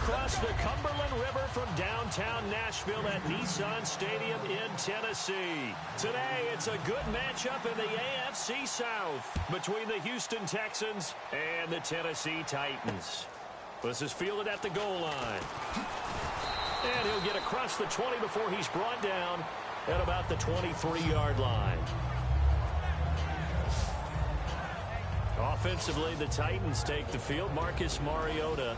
across the Cumberland River from downtown Nashville at Nissan Stadium in Tennessee. Today, it's a good matchup in the AFC South between the Houston Texans and the Tennessee Titans. This is fielded at the goal line. And he'll get across the 20 before he's brought down at about the 23-yard line. Offensively, the Titans take the field. Marcus Mariota,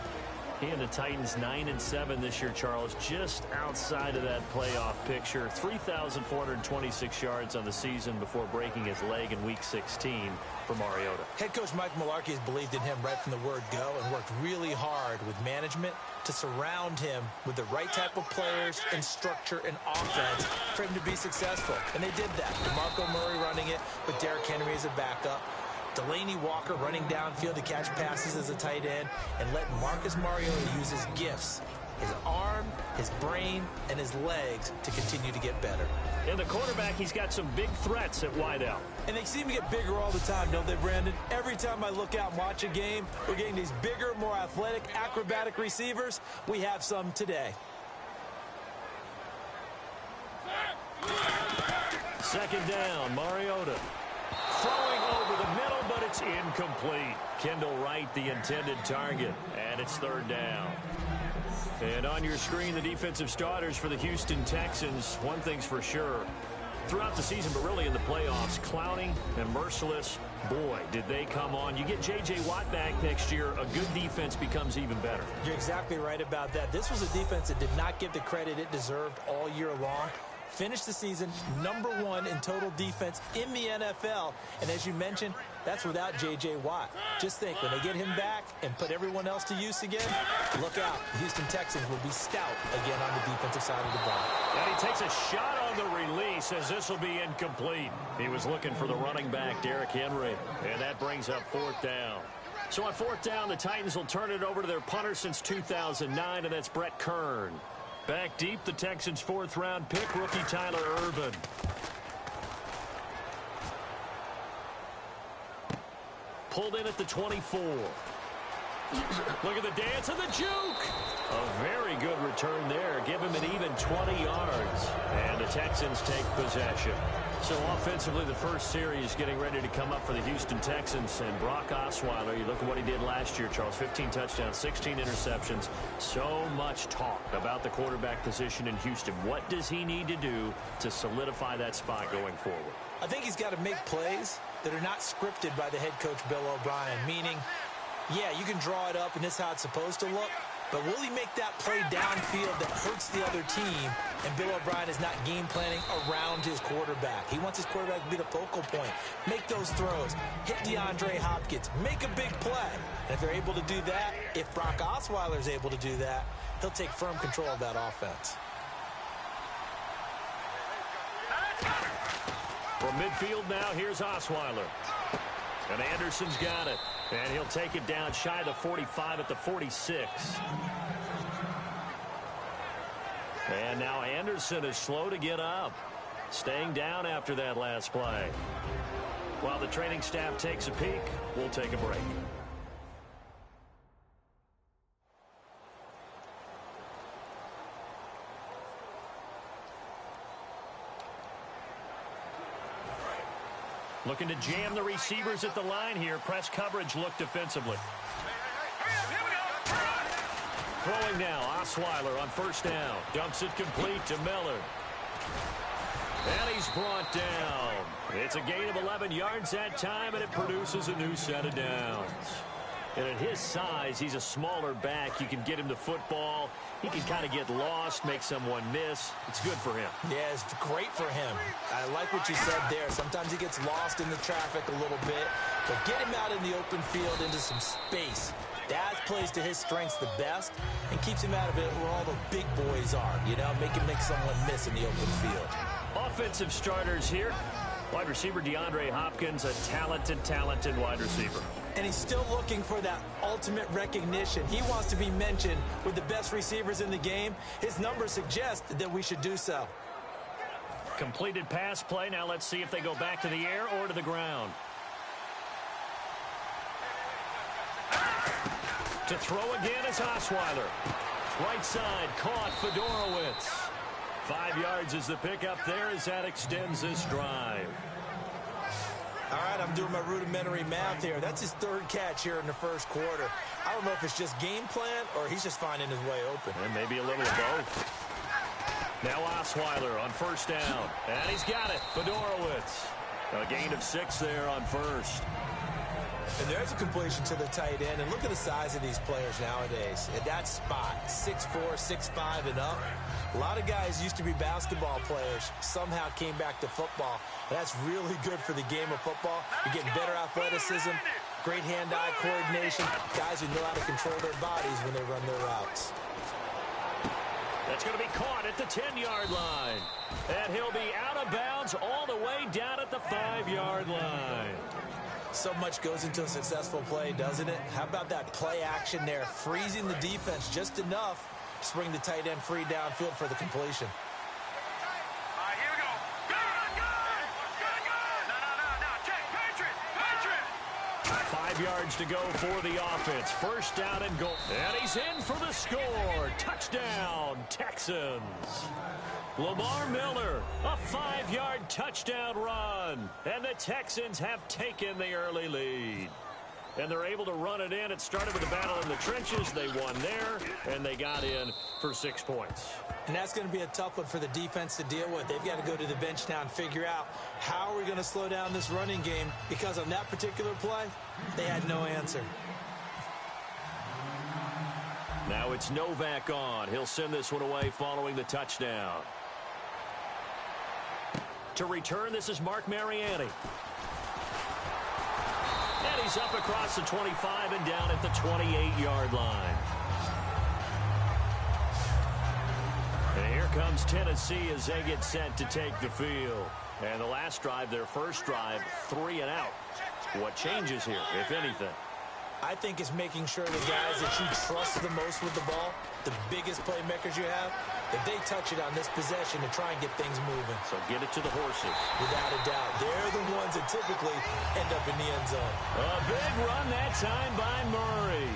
he and the Titans 9-7 this year, Charles, just outside of that playoff picture. 3,426 yards on the season before breaking his leg in Week 16 for Mariota. Head coach Mike Mularkey has believed in him right from the word go and worked really hard with management to surround him with the right type of players and structure and offense for him to be successful. And they did that. DeMarco Murray running it with Derrick Henry as a backup. Delaney Walker running downfield to catch passes as a tight end, and letting Marcus Mariota use his gifts, his arm, his brain, and his legs to continue to get better. And the quarterback, he's got some big threats at wideout. And they seem to get bigger all the time, don't they, Brandon? Every time I look out and watch a game, we're getting these bigger, more athletic, acrobatic receivers. We have some today. Second down, Mariota. Throwing over the middle, but it's incomplete. Kendall Wright, the intended target, and it's third down. And on your screen, the defensive starters for the Houston Texans. One thing's for sure. Throughout the season, but really in the playoffs, Clowney and Merciless, boy, did they come on. You get J.J. Watt back next year, a good defense becomes even better. You're exactly right about that. This was a defense that did not get the credit it deserved all year long. Finished the season #1 in total defense in the NFL. And as you mentioned, that's without J.J. Watt. Just think, when they get him back and put everyone else to use again, look out. The Houston Texans will be stout again on the defensive side of the ball. And he takes a shot on the release as this will be incomplete. He was looking for the running back, Derrick Henry. And that brings up fourth down. So on fourth down, the Titans will turn it over to their punter since 2009, and that's Brett Kern. Back deep, the Texans' fourth-round pick, rookie Tyler Ervin. Pulled in at the 24. Look at the dance and the juke. A very good return there. Give him an even 20 yards. And the Texans take possession. So offensively, the first series getting ready to come up for the Houston Texans. And Brock Osweiler, you look at what he did last year, Charles. 15 touchdowns, 16 interceptions. So much talk about the quarterback position in Houston. What does he need to do to solidify that spot going forward? I think he's got to make plays that are not scripted by the head coach Bill O'Brien, meaning, yeah, you can draw it up and this is how it's supposed to look, but will he make that play downfield that hurts the other team? And Bill O'Brien is not game planning around his quarterback. He wants his quarterback to be the focal point. Make those throws. Hit DeAndre Hopkins. Make a big play. And if they're able to do that, if Brock Osweiler is able to do that, he'll take firm control of that offense. From midfield now, here's Osweiler. And Anderson's got it. And he'll take it down shy of the 45 at the 46. And now Anderson is slow to get up. Staying down after that last play. While the training staff takes a peek, we'll take a break. Looking to jam the receivers at the line here. Press coverage look defensively. Throwing now, Osweiler on first down. Dumps it complete to Miller. And he's brought down. It's a gain of 11 yards that time, and it produces a new set of downs. And at his size, he's a smaller back. You can get him the football. He can kind of get lost, make someone miss. It's good for him. Yeah, it's great for him. I like what you said there. Sometimes he gets lost in the traffic a little bit, but get him out in the open field into some space. That plays to his strengths the best and keeps him out of it where all the big boys are, you know, make someone miss in the open field. Offensive starters here. Wide receiver DeAndre Hopkins, a talented wide receiver. And he's still looking for that ultimate recognition. He wants to be mentioned with the best receivers in the game. His numbers suggest that we should do so. Completed pass play. Now let's see if they go back to the air or to the ground. To throw again is Osweiler. Right side, caught Fedorowicz. 5 yards is the pickup there as that extends this drive. All right, I'm doing my rudimentary math here. That's his 3rd catch here in the first quarter. I don't know if it's just game plan or he's just finding his way open. And maybe a little of both. Now Osweiler on first down. And he's got it. Fedorowicz. A gain of 6 there on first. And there's a completion to the tight end. And look at the size of these players nowadays. At that spot, 6'4", 6'5", and up. A lot of guys used to be basketball players, somehow came back to football. That's really good for the game of football. You're getting better athleticism, great hand-eye coordination, guys who know how to control their bodies when they run their routes. That's going to be caught at the 10-yard line. And he'll be out of bounds all the way down at the 5-yard line. So much goes into a successful play, doesn't it? How about that play action there, freezing the defense just enough to bring the tight end free downfield for the completion. All right, here we go. Good. No. Check. Patriot. 5 yards to go for the offense. First down and goal. And he's in for the score. Touchdown, Texans. Lamar Miller, a 5-yard touchdown run. And the Texans have taken the early lead. And they're able to run it in. It started with a battle in the trenches. They won there, and they got in for 6 points. And that's going to be a tough one for the defense to deal with. They've got to go to the bench now and figure out how are we going to slow down this running game, because on that particular play, they had no answer. Now it's Novak on. He'll send this one away following the touchdown. To return, this is Mark Mariani. And he's up across the 25 and down at the 28-yard line. And here comes Tennessee as they get set to take the field. And the last drive, their first drive, 3 and out. What changes here, if anything? I think it's making sure the guys that you trust the most with the ball, the biggest playmakers you have, that they touch it on this possession to try and get things moving. So get it to the horses. Without a doubt. They're the ones that typically end up in the end zone. A big run that time by Murray.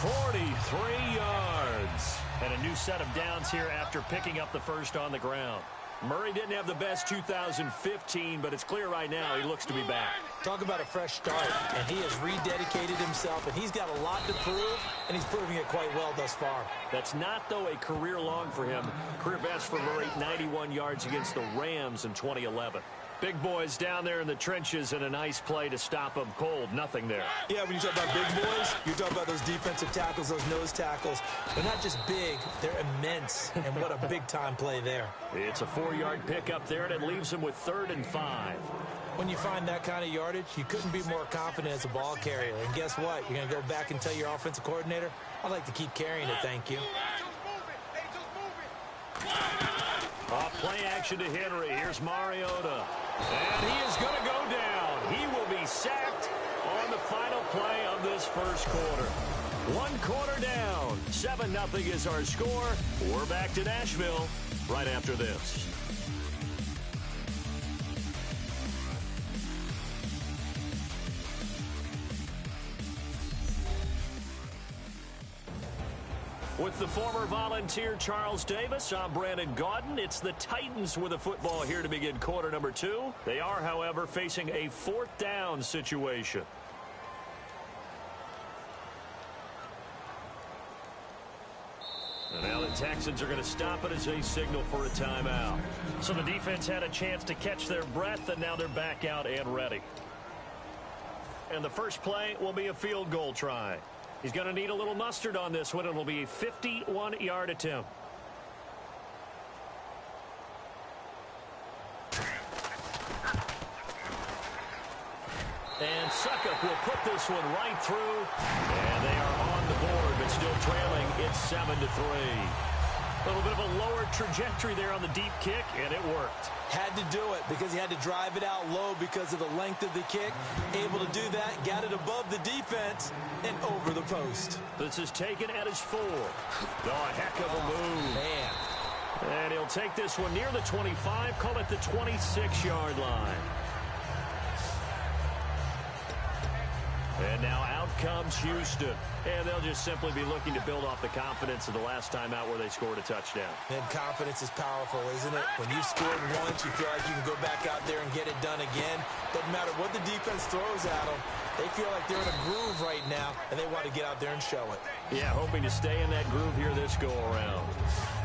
43 yards. And a new set of downs here after picking up the first on the ground. Murray didn't have the best 2015, but it's clear right now he looks to be back. Talk about a fresh start, and he has rededicated himself, and he's got a lot to prove, and he's proving it quite well thus far. That's not, though, a career long for him. Career best for Murray, 91 yards against the Rams in 2011. Big boys down there in the trenches, and a nice play to stop them cold. Nothing there. Yeah, when you talk about big boys, you're talking about those defensive tackles, those nose tackles. They're not just big, they're immense, and what a big-time play there. It's a 4-yard pickup there, and it leaves him with 3rd and 5. When you find that kind of yardage, you couldn't be more confident as a ball carrier. And guess what? You're going to go back and tell your offensive coordinator, I'd like to keep carrying it, thank you. Off play action to Henry. Here's Mariota. And he is going to go down. He will be sacked on the final play of this first quarter. 1 quarter down. 7-0 is our score. We're back to Nashville right after this. With the former Volunteer Charles Davis, I'm Brandon Gaudin. It's the Titans with a football here to begin quarter number 2. They are, however, facing a 4th down situation. And now the Texans are going to stop it as they signal for a timeout. So the defense had a chance to catch their breath, and now they're back out and ready. And the first play will be a field goal try. He's going to need a little mustard on this one. It'll be a 51-yard attempt. And Suckup will put this one right through. And they are on the board, but still trailing. It's 7-3. A little bit of a lower trajectory there on the deep kick, and it worked. Had to do it because he had to drive it out low because of the length of the kick. Able to do that, got it above the defense and over the post. This is taken at his 4. Oh, a heck of a move. Man. And he'll take this one near the 25, call it the 26-yard line. And now out comes Houston. And they'll just simply be looking to build off the confidence of the last time out where they scored a touchdown. And confidence is powerful, isn't it? When you've scored once, you feel like you can go back out there and get it done again. Doesn't matter what the defense throws at them. They feel like they're in a groove right now, and they want to get out there and show it. Yeah, hoping to stay in that groove here this go-around.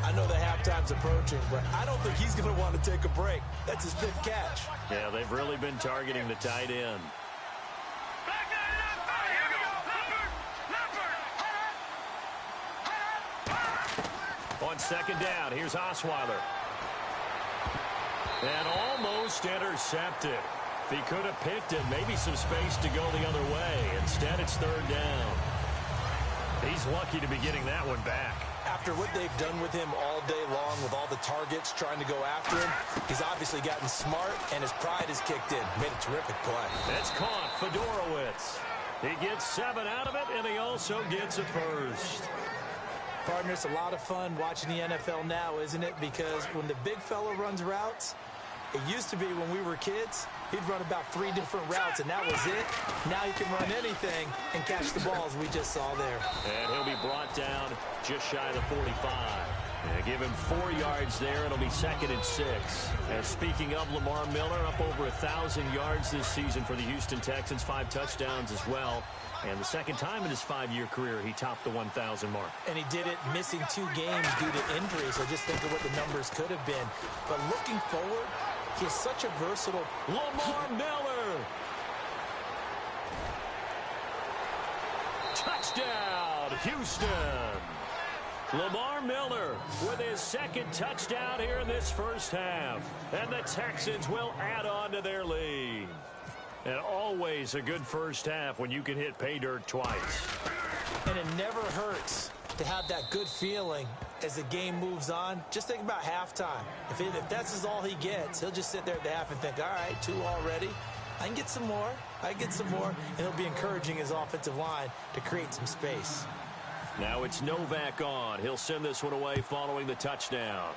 I know the halftime's approaching, but I don't think he's going to want to take a break. That's his 5th catch. Yeah, they've really been targeting the tight end. On second down, here's Osweiler. And almost intercepted. If he could have picked it, maybe some space to go the other way. Instead, it's third down. He's lucky to be getting that one back. After what they've done with him all day long, with all the targets trying to go after him, he's obviously gotten smart, and his pride has kicked in. Made a terrific play. That's caught. Fedorowicz. He gets 7 out of it, and he also gets a first. Partner, it's a lot of fun watching the NFL now, isn't it? Because when the big fella runs routes, it used to be when we were kids, he'd run about 3 different routes, and that was it. Now he can run anything and catch the balls we just saw there. And he'll be brought down just shy of the 45. And give him 4 yards there. It'll be 2nd and 6. And speaking of Lamar Miller, up over 1,000 yards this season for the Houston Texans, 5 touchdowns as well. And the second time in his 5-year career, he topped the 1,000 mark. And he did it missing 2 games due to injury, so just think of what the numbers could have been. But looking forward, he is such a versatile... Lamar Miller! Touchdown, Houston! Lamar Miller with his 2nd touchdown here in this first half. And the Texans will add on to their lead. And always a good first half when you can hit pay dirt twice. And it never hurts to have that good feeling as the game moves on. Just think about halftime. If that's all he gets, he'll just sit there at the half and think, all right, 2 already. I can get some more. I can get some more. And he'll be encouraging his offensive line to create some space. Now it's Novak on. He'll send this one away following the touchdown.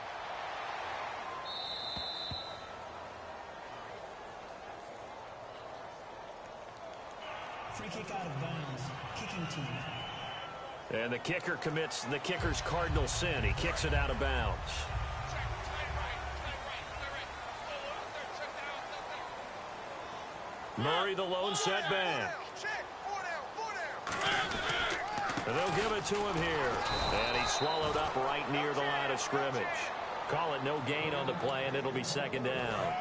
Free kick out of bounds. Kicking team. And the kicker commits the kicker's cardinal sin. He kicks it out of bounds. Murray, the lone setback. And they'll give it to him here. And he's swallowed up right near the line of scrimmage. Call it no gain on the play, and it'll be 2nd down.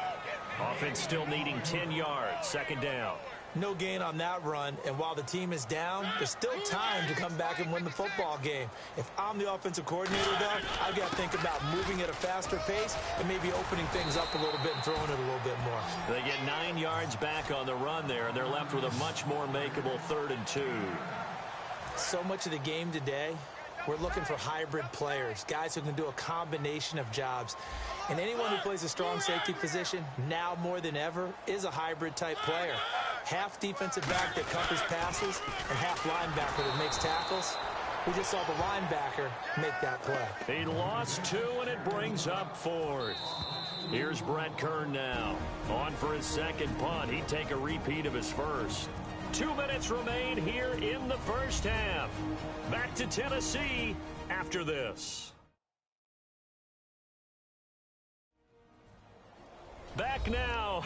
Offense still needing 10 yards. 2nd down. No gain on that run, and while the team is down, there's still time to come back and win the football game. If I'm the offensive coordinator, though, I've got to think about moving at a faster pace and maybe opening things up a little bit and throwing it a little bit more. They get 9 yards back on the run there, and they're left with a much more makeable 3rd and 2. So much of the game today, we're looking for hybrid players, guys who can do a combination of jobs. And anyone who plays a strong safety position, now more than ever, is a hybrid-type player. Half defensive back that covers passes and half linebacker that makes tackles. We just saw the linebacker make that play. He lost 2, and it brings up 4th. Here's Brett Kern now. On for his 2nd punt. He'd take a repeat of his first. 2 minutes remain here in the first half. Back to Tennessee after this. Back now.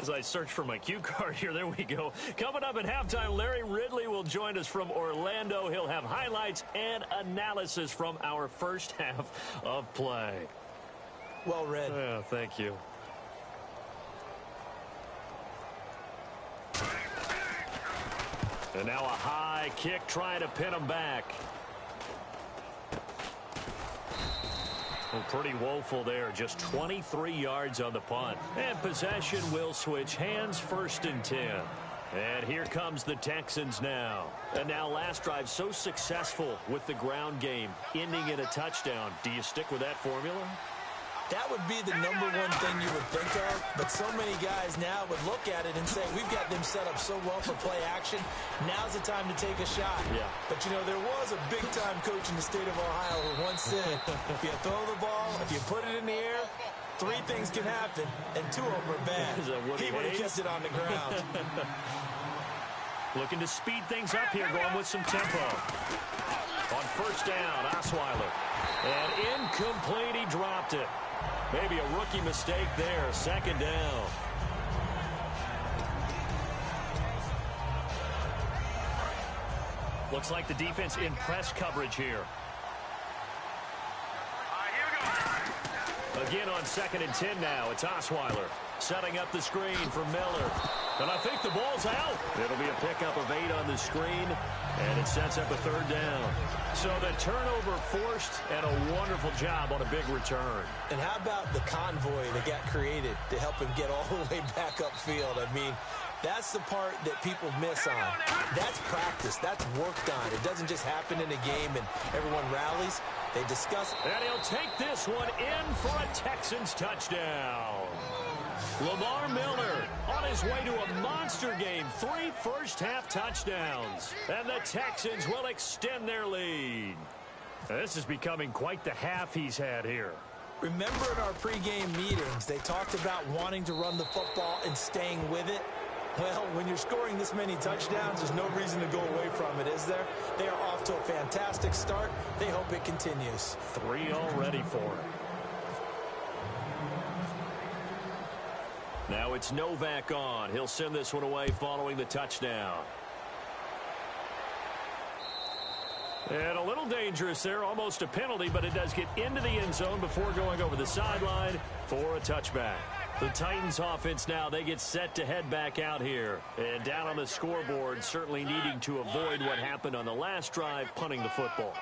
As I search for my cue card here, there we go. Coming up at halftime, Larry Ridley will join us from Orlando. He'll have highlights and analysis from our first half of play. Well read. Yeah, thank you. And now a high kick trying to pin him back. Well, pretty woeful there. Just 23 yards on the punt. And possession will switch hands, 1st and 10. And here comes the Texans now. And now last drive so successful with the ground game, ending in a touchdown. Do you stick with that formula? That would be the #1 thing you would think of, but so many guys now would look at it and say, we've got them set up so well for play action. Now's the time to take a shot. Yeah. But, you know, there was a big-time coach in the state of Ohio who once said, if you throw the ball, if you put it in the air, 3 things can happen, and 2 of them are bad. He would have kept it on the ground. Looking to speed things up here, going with some tempo. On first down, Osweiler. And incomplete, he dropped it. Maybe a rookie mistake there. Second down. Looks like the defense in press coverage here. Again on 2nd and 10 now. It's Osweiler setting up the screen for Miller. And I think the ball's out. It'll be a pickup of 8 on the screen, and it sets up a 3rd down. So the turnover forced, and a wonderful job on a big return. And how about the convoy that got created to help him get all the way back upfield? I mean, that's the part that people miss on. That's practice. That's worked on. It doesn't just happen in a game and everyone rallies. They discuss. And he'll take this one in for a Texans touchdown. Lamar Miller on his way to a monster game. 3 first-half touchdowns. And the Texans will extend their lead. This is becoming quite the half he's had here. Remember in our pregame meetings, they talked about wanting to run the football and staying with it? Well, when you're scoring this many touchdowns, there's no reason to go away from it, is there? They are off to a fantastic start. They hope it continues. 3 already for him. Now it's Novak on. He'll send this one away following the touchdown. And a little dangerous there, almost a penalty, but it does get into the end zone before going over the sideline for a touchback. The Titans offense now, they get set to head back out here. And down on the scoreboard, certainly needing to avoid what happened on the last drive, punting the football.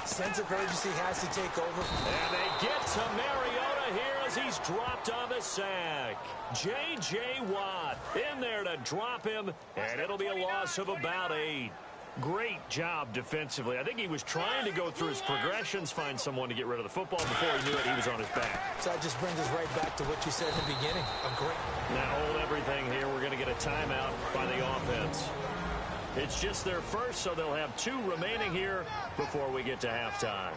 Sense of urgency has to take over. And they get to Mariota here as he's dropped on the sack. J.J. Watt in there to drop him, and it'll be a loss of about 8. Great job defensively. I think he was trying to go through his progressions, find someone to get rid of the football. Before he knew it, he was on his back. So that just brings us right back to what you said in the beginning. A great. Now hold everything here. We're going to get a timeout by the offense. It's just their first, so they'll have 2 remaining here before we get to halftime.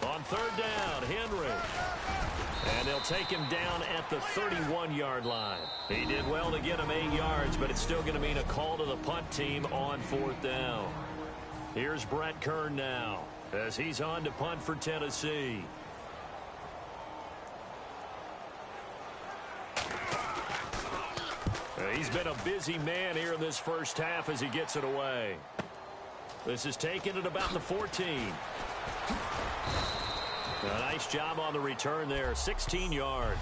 On 3rd down, Henry. And they'll take him down at the 31-yard line. He did well to get him 8 yards, but it's still going to mean a call to the punt team on 4th down. Here's Brett Kern now as he's on to punt for Tennessee. He's been a busy man here in this first half as he gets it away. This is taken at about the 14. A nice job on the return there, 16 yards.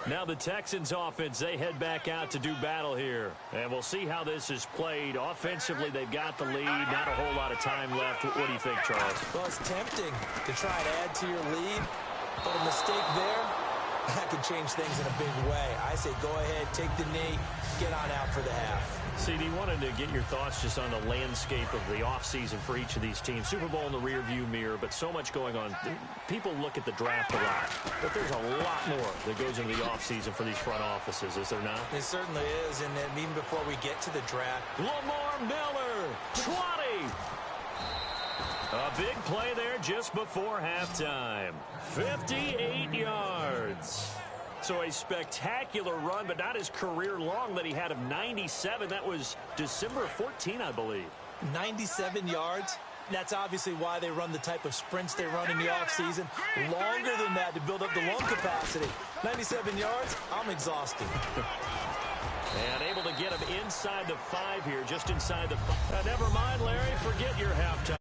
Now the Texans offense, they head back out to do battle here. And we'll see how this is played. Offensively, they've got the lead. Not a whole lot of time left. What do you think, Charles? Well, it's tempting to try and add to your lead. But a mistake there, that could change things in a big way. I say go ahead, take the knee, get on out for the half. CD, wanted to get your thoughts just on the landscape of the offseason for each of these teams. Super Bowl in the rearview mirror, but so much going on. People look at the draft a lot, but there's a lot more that goes into the offseason for these front offices, is there not? It certainly is, and then even before we get to the draft. Lamar Miller, 20. A big play there just before halftime. 58 yards. So a spectacular run, but not his career long that he had of 97. That was December 14, I believe. 97 yards? That's obviously why they run the type of sprints they run in the offseason. Longer than that to build up the lung capacity. 97 yards, I'm exhausted. And able to get him inside the 5 here, just inside the 5. Never mind, Larry, forget your halftime.